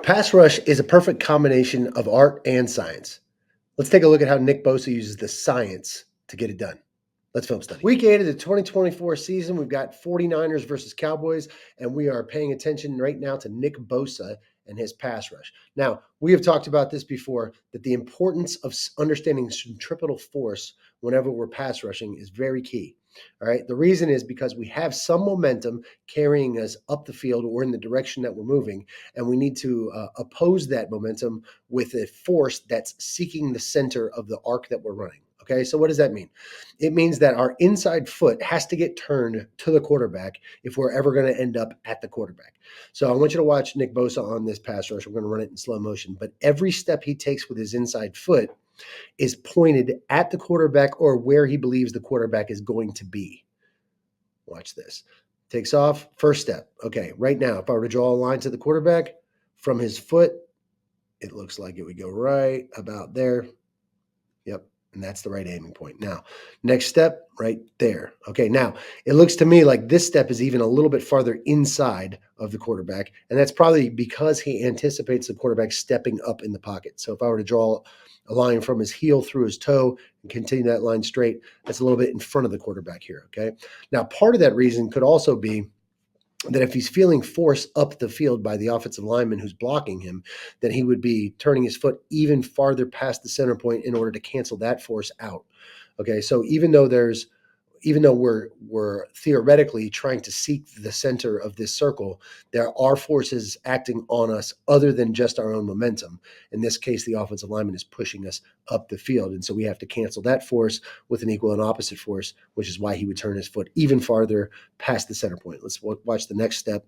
Pass rush is a perfect combination of art and science. Let's take a look at how Nick Bosa uses the science to get it done. Let's film study. Week 8 of the 2024 season, we've got 49ers versus Cowboys, and we are paying attention right now to Nick Bosa and his pass rush. Now, we have talked about this before, that the importance of understanding centripetal force whenever we're pass rushing is very key. All right. The reason is because we have some momentum carrying us up the field or in the direction that we're moving, and we need to oppose that momentum with a force that's seeking the center of the arc that we're running. Okay, so what does that mean? It means that our inside foot has to get turned to the quarterback if we're ever going to end up at the quarterback. So I want you to watch Nick Bosa on this pass rush. We're going to run it in slow motion, but every step he takes with his inside foot is pointed at the quarterback or where he believes the quarterback is going to be. Watch this. Takes off, first step. Okay, right now, if I were to draw a line to the quarterback from his foot, it looks like it would go right about there. Yep, and that's the right aiming point. Now, next step, right there. Okay, now, it looks to me like this step is even a little bit farther inside of the quarterback, and that's probably because he anticipates the quarterback stepping up in the pocket. So if I were to draw a line from his heel through his toe and continue that line straight, that's a little bit in front of the quarterback here, okay? Now, part of that reason could also be that if he's feeling force up the field by the offensive lineman who's blocking him, then he would be turning his foot even farther past the center point in order to cancel that force out. Okay, so even though we're theoretically trying to seek the center of this circle, there are forces acting on us other than just our own momentum. In this case, the offensive lineman is pushing us up the field, and so we have to cancel that force with an equal and opposite force, which is why he would turn his foot even farther past the center point. Let's watch the next step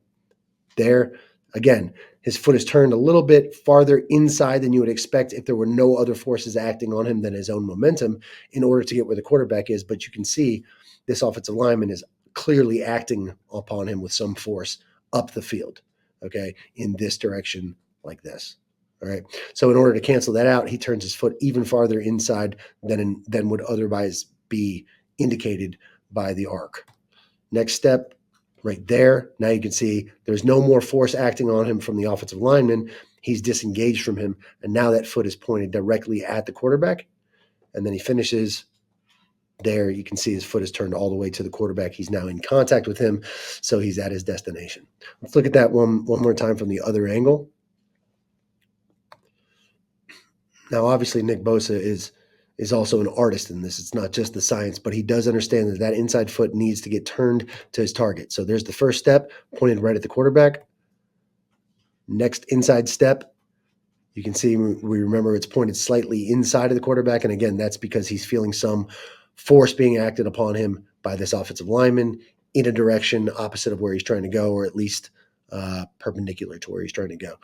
there. Again, his foot is turned a little bit farther inside than you would expect if there were no other forces acting on him than his own momentum in order to get where the quarterback is. But you can see this offensive lineman is clearly acting upon him with some force up the field, okay, in this direction like this. All right. So in order to cancel that out, he turns his foot even farther inside than would otherwise be indicated by the arc. Next step, right there. Now you can see there's no more force acting on him from the offensive lineman. He's disengaged from him, and now that foot is pointed directly at the quarterback. And then he finishes there. You can see his foot is turned all the way to the quarterback. He's now in contact with him, so he's at his destination. Let's look at that one more time from the other angle. Now, obviously, Nick Bosa is also an artist in this. It's not just the science, but he does understand that inside foot needs to get turned to his target. So there's the first step, pointed right at the quarterback. Next inside step, you can see we remember it's pointed slightly inside of the quarterback. And again, that's because he's feeling some force being acted upon him by this offensive lineman in a direction opposite of where he's trying to go, or at least perpendicular to where he's trying to go.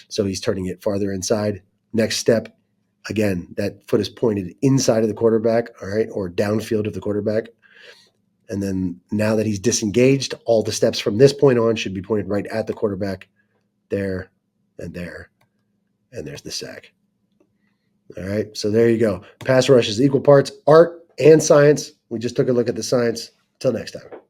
So he's turning it farther inside. Next step, again, that foot is pointed inside of the quarterback, all right, or downfield of the quarterback. And then now that he's disengaged, all the steps from this point on should be pointed right at the quarterback. There and there. And there's the sack. All right, so there you go. Pass rush is equal parts art and science. We just took a look at the science. Until next time.